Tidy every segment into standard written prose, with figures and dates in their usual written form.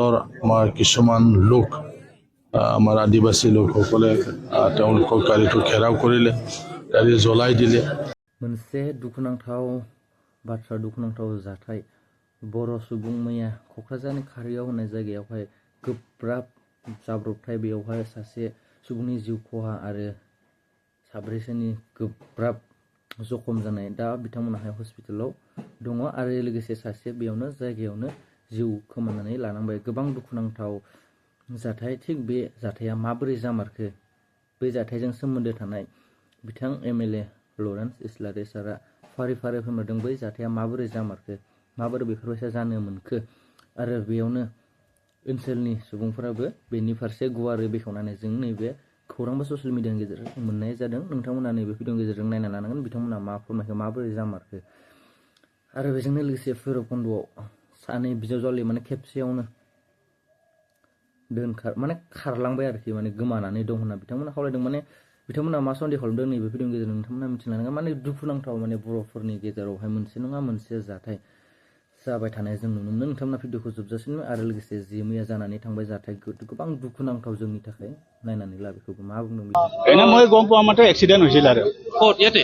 অঞ্চলৰ আমাৰ কিছুমান লোক আমাৰ আদিবাসী লোকসকলে তেওঁলোকৰ গাড়ীটো ঘেৰাও কৰিলে, গাড়ী জ্বলাই দিলে। मोनसे दुखुनांथाव बाथ्रा, दुखुनांथाव जाथाय। बर' सुबुं मैया क'क्राझारनि खारियाव होननाय जायगायावहाय गोब्राब जाब्रबथाय, बेयावहाय सासे सुबुंनि जिउ खहा आरो साब्रैसोनि गोब्राब जखम जानाय। दा बिथांमोनाहाय हस्पिटालाव दङ आरो लोगोसे सासे बेयावनो जायगायावनो जिउ खोमानानै लानांबाय। गोबां दुखुनांथाव जाथाय। थिग बे जाथाया माबोरै जामारखो, बे जाथायजों सोमोन्दो थानाय बिथां एमएलए लरेन्स इस्लारि सारा फारि फारि फोरमायदों बै जाथाया माबोरै जामारखो, माबोरै बेफोरबायसा जानो मोनखो, आरो बेयावनो ओनसोलनि सुबुंफोराबो बेनि फारसे गुवारै बेखेवनानै जों नैबे खौरां बा ससियेल मिडियानि गेजेरजों मोननाय जादों। नोंथांमोना नैबे भिडिअनि गेजेरजों नायना लानांगोन बिथांमोना मा फोरमायखो, माबोरै जामारखो। आरो बेजोंनो लोगोसे भैरबकुन्द'आव सानै बिजावजालि माने खेबसेयावनो खारलांबाय आरोखि, माने गोमानानै दं होनना बिथांमोना खावलायदों। माने बिथांमोना मा सन्देह खालामदों नैबे भिडिअनि गेजेरजों नोंथांमोना मिथिलांगोन। माने दुखुनांथाव, माने बर'फोरनि गेजेरावहाय मोनसे नङा मोनसे जाथाय जाबाय थानाय जों नुनो मोनो। नोंथांमोना भिडिअखौ जोबजासिम आरो लोगोसे जि मैया जानानै थांबाय जाथाय गोबां दुखुनांथाव जोंनि थाखाय, नायनानै ला बेखौबो मा बुंदों। এনে মই গম পোৱা মতে এক্সিডেণ্ট হৈছিল আৰু ক'ত ইয়াতে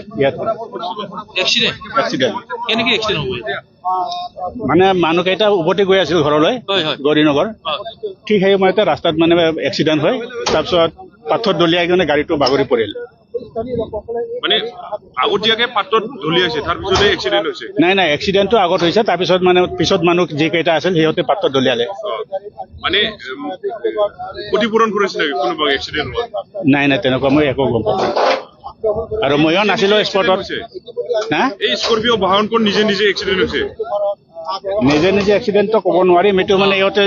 এক্সিডেণ্ট কেনেকে এক্সিডেণ্ট হ'ব? মানে মানুহকেইটা উভতি গৈ আছিল ঘৰলৈ, হয় হয় গৌৰীনগৰ। ঠিক সেই সময়তে ৰাস্তাত মানে এক্সিডেণ্ট হয়। তাৰপিছত পাথৰ দলিয়াই কিনে গাড়ীটো বাগৰি পৰিল। মানে আগতীয়াকে পাত্ৰত দলিয়াইছে, তাৰপিছতে এক্সিডেণ্ট হৈছে? নাই নাই, এক্সিডেণ্টটো আগত হৈছে, তাৰপিছত মানে পিছত মানুহ যিকেইটা আছিল সিহঁতে পাত্ৰত দলিয়ালে। মানে ক্ষতিপূৰণ কৰিছে নেকি কোনোবা এক্সিডেণ্ট হোৱা? নাই নাই, তেনেকুৱা মই একো গম পোৱা নাই। আৰু ময়ো নাছিলোঁ স্পটত। হা, এই স্কৰপিঅ' বাহনখন নিজে নিজে এক্সিডেণ্ট হৈছে? নিজে নিজে এক্সিডেণ্টটো ক'ব নোৱাৰিম। এইটো মানে ইহঁতে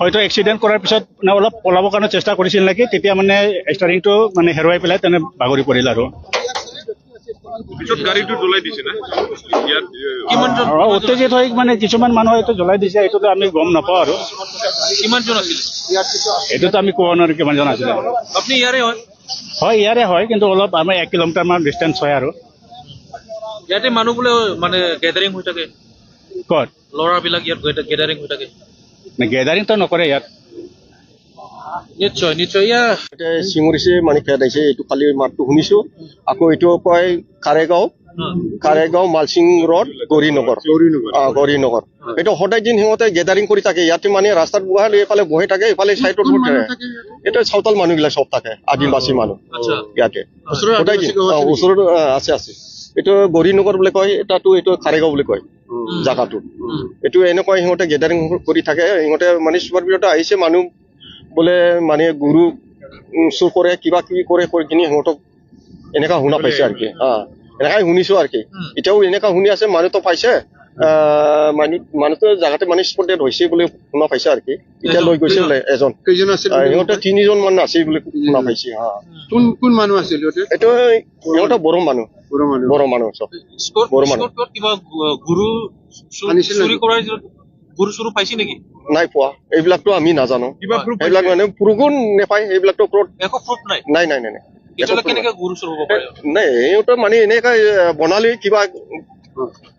হয়তো এক্সিডেণ্ট কৰাৰ পিছত মানে অলপ পলাবৰ কাৰণে চেষ্টা কৰিছিল নেকি, তেতিয়া মানে ষ্টাৰিংটো মানে হেৰুৱাই পেলাই তেনে বাগৰি পৰিল আৰু পিছত গাড়ীটো জ্বলাই দিছে না? ইয়াত উত্তেজিত হৈ মানে কিছুমান মানুহ হয়তো জ্বলাই দিছে, এইটোতো আমি গম নাপাওঁ আৰু কিমানজন আছিল? এইটোতো আমি ক'ব নোৱাৰো কিমানজন আছিলে। আপুনি ইয়াৰে হয়? হয়, ইয়াৰে হয়, কিন্তু অলপ আমাৰ 1 কিলোমিটাৰমান ডিষ্টেঞ্চ হয় আৰু ইয়াতে মানুহ বোলে মানে গেদাৰিং হৈ থাকে, ক'ত ল'ৰাবিলাক ইয়াত গেদাৰিং হৈ থাকে? গেদাৰিংটো নকৰে ইয়াত। নিশ্চয় নিশ্চয়। চিঙুৰিছে মানে খেদাইছে, এইটো কালি মাতটো শুনিছো। আকৌ এইটো কয় কাৰেগাঁও মালচিং ৰোড গৌৰীনগৰ। এইটো সদায় দিন সিহঁতে গেদাৰিং কৰি থাকে ইয়াতে, মানে ৰাস্তাত বহালে এইফালে বহি থাকে, এইফালে চাইডত থাকে। এইটো চাওতাল মানুহবিলাক চব থাকে, আদিবাসী মানুহ ইয়াতে সদায় দিন। ওচৰত আছে। এইটো গৌৰীনগৰ বুলি কয়, এইটো কাৰেগাঁও বুলি কয় জাগাটো। এইটো এনেকুৱা সিহঁতে গেদাৰিং কৰি থাকে। সিহঁতে মানে চুপাৰ বিৰত আহিছে মানুহ বোলে, মানে গৰু চুৰ কৰে, কিবা কিবি কৰে কিনি সিহঁতক এনেকা শুনা পাইছে আৰু কি। এনেকাই শুনিছো আৰু কি। এতিয়াও এনেকা শুনি আছে, মানুহতো পাইছে, মানুহতো জাগাতে মানে স্পটেড হৈছে বুলি শুনা পাইছে আৰু কি। এতিয়া লৈ গৈছে এজন, সিহঁতে 3জন মান আছে বুলি শুনা পাইছে। কোন মানুহ আছিল? এইটো সিহঁতে বড়ো মানুহ চব বড়ো মানুহ। কিবা গুৰু চুৰি কৰাৰ গুৰু চুৰু পাইছে নেকি? নাই পোৱা, এইবিলাকতো আমি নাজানো। এইবিলাক মানে প্ৰুফো নেপায়, এইবিলাকতো একো প্ৰুফ নাই। নাই। কেনেকে গুৰু চুৰ হ'ব পাৰে? নাই, সিহঁতে মানে এনেকা বনালে কিবা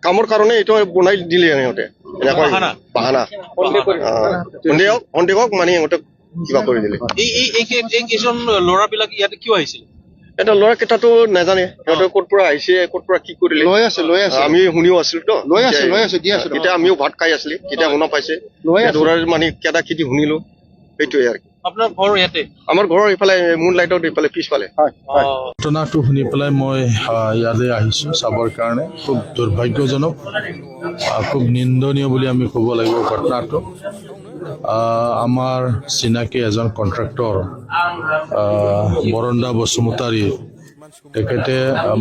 কামৰ কাৰণে এইটো বনাই দিলে সিহঁতে, এনেকুৱা বাহানা সন্দেহক মানে সিহঁতে কিবা কৰি দিলে। এই কেইজন ল'ৰাবিলাক ইয়াতে কিয় আহিছিল? এটা ল'ৰা কেইটাতো নাজানে, সিহঁতে ক'ত পৰা আহিছে, ক'ত পৰা কি কৰিলে। লৈ আছে আমি শুনিও আছিলো তো, লৈ আছে তেতিয়া আমিও ভাত খাই আছিলো, তেতিয়া শুনা পাইছে মানে কেদা খেতি শুনিলো। সেইটোৱে আৰু আপোনাৰ ঘৰ ইয়াতে? আমাৰ ঘৰৰ ইফালে মুন লাইটত ইফালে পিছফালে। ঘটনাটো শুনি পেলাই মই ইয়ালৈ আহিছোঁ চাবৰ কাৰণে। খুব দুৰ্ভাগ্যজনক, খুব নিন্দনীয় বুলি আমি ক'ব লাগিব ঘটনাটো। আমাৰ চিনাকি এজন কণ্ট্ৰাক্টৰ বৰন্দা বসুমতাৰী, তেখেতে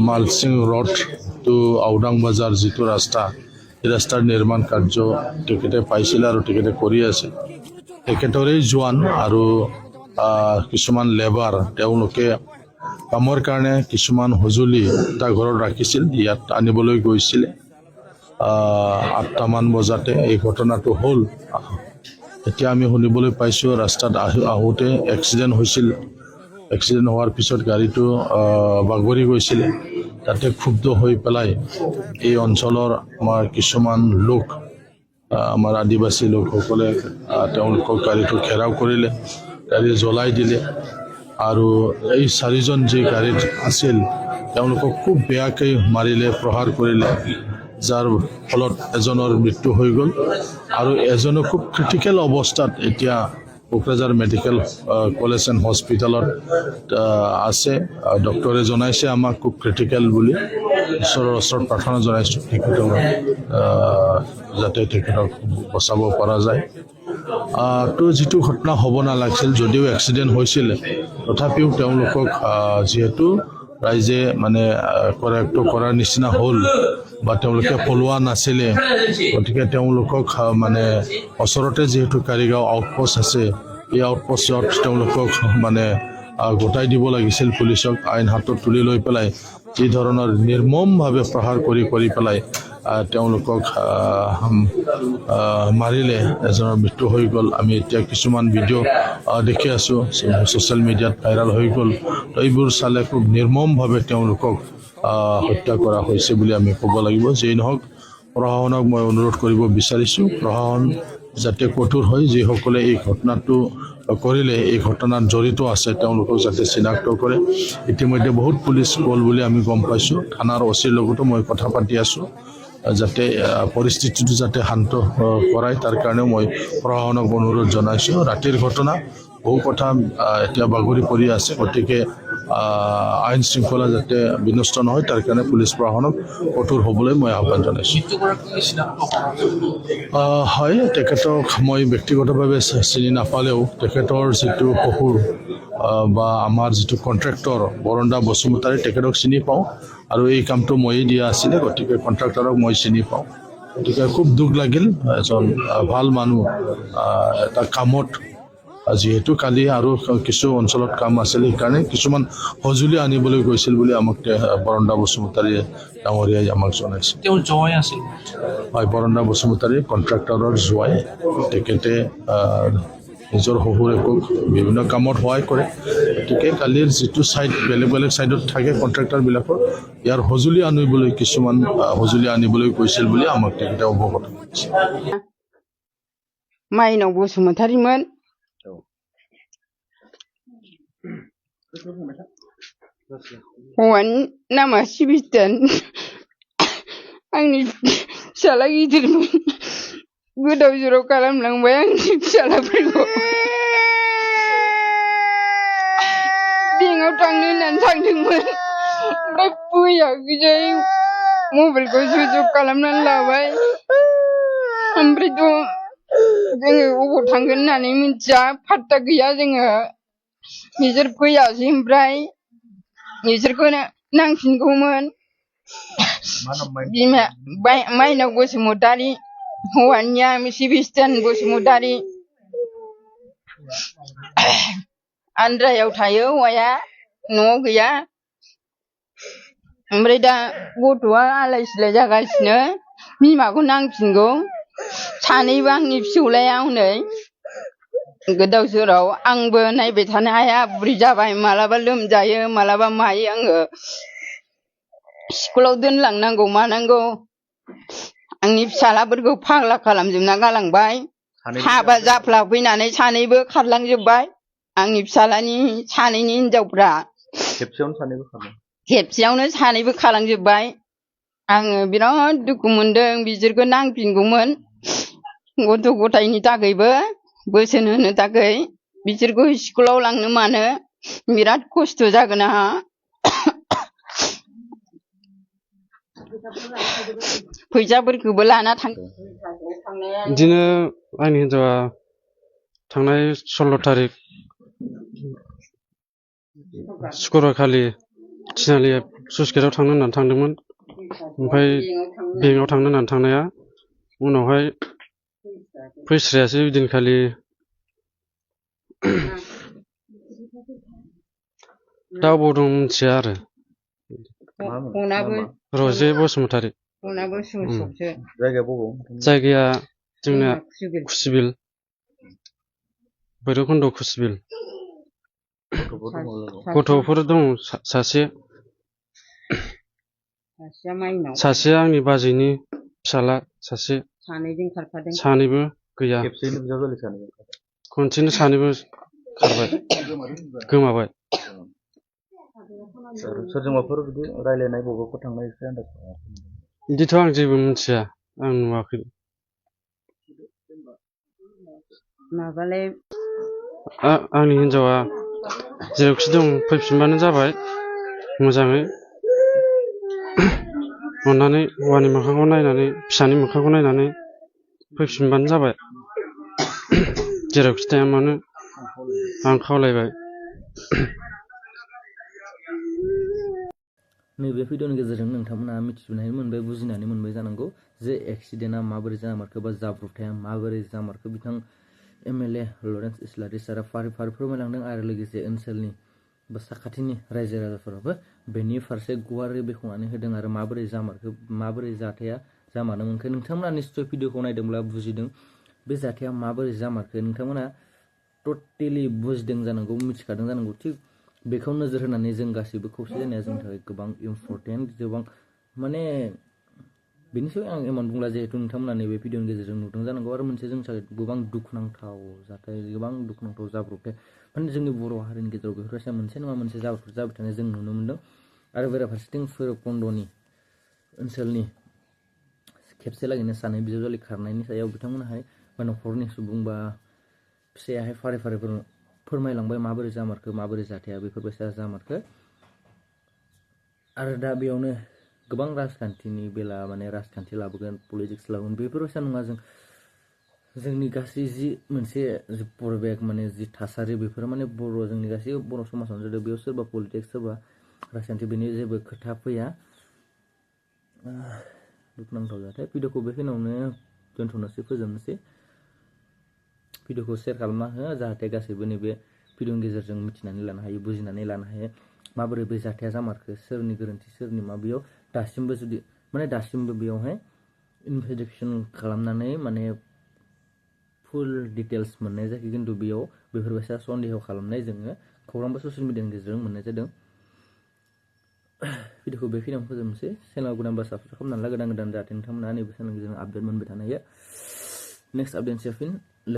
মালচিং ৰোড টু আউডাং বজাৰ যিটো ৰাস্তা, এই ৰাস্তাৰ নিৰ্মাণ কাৰ্য তেখেতে পাইছিল আৰু তেখেতে কৰি আছে। তেখেতৰে জোৱান আৰু কিছুমান লেবাৰ, তেওঁলোকে কামৰ কাৰণে কিছুমান সঁজুলি তাৰ ঘৰত ৰাখিছিল, ইয়াত আনিবলৈ গৈছিলে। 8টামান বজাতে এই ঘটনাটো হ'ল। এতিয়া আমি শুনিবলৈ পাইছোঁ ৰাস্তাত আহোঁতে এক্সিডেণ্ট হৈছিল। এক্সিডেণ্ট হোৱাৰ পিছত গাড়ীটো বাগৰি গৈছিলে। তাতে ক্ষুব্ধ হৈ পেলাই এই অঞ্চলৰ আমাৰ কিছুমান লোক আমাৰ আদিবাসী লোকসকলে তেওঁলোকৰ গাড়ীটো ঘেৰাও কৰিলে, গাড়ী জ্বলাই দিলে আৰু এই 4জন যি গাড়ীত আছিল তেওঁলোকক খুব বেয়াকৈ মাৰিলে, প্ৰহাৰ কৰিলে, যাৰ ফলত এজনৰ মৃত্যু হৈ গ'ল আৰু এজনো খুব ক্ৰিটিকেল অৱস্থাত এতিয়া কোকৰাঝাৰ মেডিকেল কলেজ এণ্ড হস্পিটেলত আছে। ডক্টৰে জনাইছে আমাক খুব ক্ৰিটিকেল বুলি। ঈশ্বৰৰ ওচৰত প্ৰাৰ্থনা জনাইছোঁ তেখেতক যাতে তেখেতক বচাব পৰা যায়। তো যিটো ঘটনা হ'ব নালাগিছিল, যদিও এক্সিডেণ্ট হৈছিলে তথাপিও তেওঁলোকক যিহেতু ৰাইজে মানে কৰেক্ট কৰাৰ নিচিনা হ'ল বা তেওঁলোকে পলোৱা নাছিলে, গতিকে তেওঁলোকক মানে ওচৰতে যিহেতু কাৰিগাঁও আউটপোষ্ট আছে, এই আউটপোষ্টত তেওঁলোকক মানে গোটাই দিব লাগিছিল পুলিচক, আইন হাতত তুলি লৈ পেলাই যি ধৰণৰ নিৰ্মমভাৱে প্ৰহাৰ কৰি পেলাই তেওঁলোকক মাৰিলে, এজনৰ মৃত্যু হৈ গ'ল। আমি এতিয়া কিছুমান ভিডিঅ' দেখি আছোঁ, ছ'চিয়েল মিডিয়াত ভাইৰেল হৈ গ'ল। তো এইবোৰ চালে খুব নিৰ্মমভাৱে তেওঁলোকক হত্যা কৰা হৈছে বুলি আমি ক'ব লাগিব। যেই নহওক প্ৰশাসনক মই অনুৰোধ কৰিব বিচাৰিছোঁ, প্ৰশাসন যাতে কঠোৰ হয়, যিসকলে এই ঘটনাটো কৰিলে, এই ঘটনাত জড়িত আছে তেওঁলোকক যাতে চিনাক্ত কৰে। ইতিমধ্যে বহুত পুলিচ গ'ল বুলি আমি গম পাইছোঁ। থানাৰ অচিৰ লগতো মই কথা পাতি আছোঁ, যাতে পৰিস্থিতিটো যাতে শান্ত কৰাই, তাৰ কাৰণেও মই প্ৰশাসনক অনুৰোধ জনাইছোঁ। ৰাতিৰ ঘটনা, বহু কথা এতিয়া বাগৰি পৰি আছে, গতিকে আইন শৃংখলা যাতে বিনষ্ট নহয় তাৰ কাৰণে পুলিচ প্ৰশাসনক কঠোৰ হ'বলৈ মই আহ্বান জনাইছোঁ। হয়, তেখেতক মই ব্যক্তিগতভাৱে চিনি নাপালেও তেখেতৰ যিটো শহুৰ বা আমাৰ যিটো কণ্ট্ৰেক্টৰ বৰণ্ডা বসুমতাৰী, তেখেতক চিনি পাওঁ আৰু এই কামটো ময়েই দিয়া আছিলে, গতিকে কণ্ট্ৰেক্টৰক মই চিনি পাওঁ। গতিকে খুব দুখ লাগিল, এজন ভাল মানুহ এটা কামত, যিহেতু কালি আৰু কিছু অঞ্চলত কাম আছিল, সেইকাৰণে কিছুমান সঁজুলি আনিবলৈ গৈছিল বুলি আমাক বৰণ্ডা বসুমতাৰী ডাঙৰীয়াই আমাক জনাইছে। তেওঁৰ জয় আছিল। হয়, বৰণ্ডা বসুমতাৰী কণ্ট্ৰেক্টৰৰ জোৱাই। তেখেতে নিজৰ শহুৰেকক বিভিন্ন কামত সহায় কৰে। গতিকে কালিৰ যিটো ছাইড বেলেগ বেলেগ ছাইডত থাকে কণ্ট্ৰেক্টৰবিলাকৰ, ইয়াৰ সঁজুলি আনিবলৈ কিছুমান সঁজুলি আনিবলৈ গৈছিল বুলি আমাক তেখেতে অৱগত কৰিছে। माइनाव बसुमतारीमोन। हौवानि नामा सिबिस्तान। आंनि फिसाला गिदिरमोन, गोदाव सोराव खालामलांबाय आंनि फिसालाफोरखौ। बेंकआव थांनो होननानै थांदोंमोन, ओमफ्राय फैयाखैजाय मबाइलखौ सुइच अफ खालामनानै लाबाय। ओमफ्रायथ' जोङो अबाव थांगोन होननानै मिथिया, फात्ता गैया जोङो। बिसोर फैयासै, ओमफ्राय बिसोरखौनो नांफिनगौमोन। बिमा माइनाव बसुमतारी, हौवानिया सिबिस्तान बसुमतारी। आन्द्रायाव थायो हौवाया, न'आव गैया। ओमफ्राय दा गथ'आ आलाय सिलाय जागासिनो, बिमाखौ नांफिनगौ। सानैबो आंनि फिसौलाया हनै गोदाव सोराव, आंबो नायबाय थानो हाया, बुरि जाबाय, मालाबा लोमजायो, मालाबा मायो। आङो स्कुलाव दोनलांनांगौ मानांगौ, आंनि फिसालाफोरखौ फाग्ला खालामजोबना गालांबाय। हाबा जाफ्लाफैनानै सानैबो खारलांजोब्बाय, आंनि फिसालानि सानैनि हिनजावफ्रा खेबसेयावनो सानैबो खारलांजोब्बाय। आङो बिराद दुखु मोनदों, बिसोरखौ नांफिनगौमोन। गथ' गथायनि थाखायबो बोसोन होनो थाखाय, बिसोरखौ स्कुलाव लांनो मानो बिराद खस्थ' जागोन आंहा। फैसाफोरखौबो लाना थां। बिदिनो आंनि हिन्जावा थांनाय 16 तारिख शुक्रबार खालि थिनालि स्लुइस गेटआव थांनो होननानै थांदोंमोन। ओमफ्राय बेंकआव थांनो होननानै थांनाया उनावहाय फैस्रायासै। बिदिनखालि दा अबाव दं मिथिया आरो। रजे बसुमतारी। जायगाया जोंना खुसिबिल, भैरबकुन्द खुसिबिल। गथ'फोर दं सासे, सासेया आंनि बाजैनि फिसाला सासे। सानैजों खारफादों सानैबो गैया खेबसेयैनो बिजावजालि सानै खनसेनो सानैबो खारबाय गोमाबाय सोरजोंबाफोर बिदि रायलायनाय बबावबाफोर थांनाय एसे आन्दाज दङ? बिदिथ' आं जेबो मिथिया आं नुवाखै माबालाय आंनि हिन्जावा जेरावखि दं फैफिनबानो जाबाय मोजाङै अननानै हौवानि मोखांखौ नायनानै फिसानि मोखांखौ नायनानै फैफिनबानो जाबाय जेरावखि थाया मानो आं खावलायबाय नैबे भिडिअनि गेजेरजों नोंथांमोनहा मिथिनानै मोनबाय बुजिनानै मोनबाय जानांगौ जे एक्सिडेन्टआ माबोरै जामारखो बा जाब्रबथाया माबोरै जामारखो बिथां MLA लरेन्स इस्लारि सारा फारि फारि फोरमायलांदों आरो लोगोसे ओनसोलनि बा साखाथिनि रायजो राजाफोराबो बेनि फारसे गुवारै बेखेवनानै होदों आरो माबोरै जामारखो माबोरै जाथाया जामारनो मोनखो नोंथांमोना निश्चय भिडिअखौ नायदोंब्ला बुजिदों बे जाथाया माबोरै जामारखो नोंथांमोना टटेलि बुजिदों जानांगौ मिथिखादों जानांगौ थिग बेखौ नोजोर होनानै जों गासैबो खौसे जानाया जोंनि थाखाय गोबां इम्परटेन्ट गोबां माने बेनि सायाव आं इमान बुंला जिहेतु नोंथांमोना नैबे भिडिअनि गेजेरजों नुदों जानांगौ आरो मोनसे जोंनि थाखाय गोबां दुखुनांथाव जाथाय गोबां दुखुनांथाव जाब्रबथाय माने जोंनि बर' हारिनि गेजेराव बेफोरबायसा मोनसे नङा मोनसे जाब्रबथाय जाबाय थानाय जों नुनो मोन्दों आरो बेराफारसेथिं भैरबकुन्द'नि ओनसोलनि खेबसे लागैनो सानै बिजावजालि खारनायनि सायाव बिथांमोनाहाय बा न'खरनि सुबुं बा फिसायाहाय फारि फारि फोरमायलांबाय माबोरै जामारखो माबोरै जाथाया बेफोरबायसा जामारखो आरो दा बेयावनो गोबां राजखान्थिनि बेला माने राजखान्थि लाबोगोन पलिटिक्स लाबोगोन बेफोरबायसा नङा जोंनि गासै जि मोनसे परिबेक माने जि थासारि बेफोरो माने जोंनि गासैबो बर' समाजावनो जादों बेयाव सोरबा पलिटिक्स सोरबा राजखान्थि बेनि जेबो खोथा फैया दुखुनांथाव जाथाय भिडिअखौ बेखिनियावनो दोनथ'नोसै फोजोबनोसै भिडिअखौ शेयार खालामना हो जाहाथे गासैबो नैबे भिडिअनि गेजेरजों मिथिनानै लानो हायो बुजिनानै लानो हायो माबोरै बे जाथाया जामारखो सोरनि गोरोन्थि सोरनि मा बेयाव दासिमबो बेयावहाय इनभेस्टिगेसन खालामनानै माने फुल डिटेल्स मोननाय जायाखै खिन्थु बेयाव बेफोरबायसा सन्देह खालामनाय जोङो खौरां बा ससियेल मिडियानि गेजेरजों मोननाय जादों भिडिअखौ बेखिनियावनो फोजोबनोसै चेनेल गोदानबा साबसक्राइब खालामनानै ला गोदान जाहाथे नोंथांमोना नैबे चेनेलनि गेजेरजों आपडेट मोनबाय थानो हायो नेक्स्ट आपडेट फिन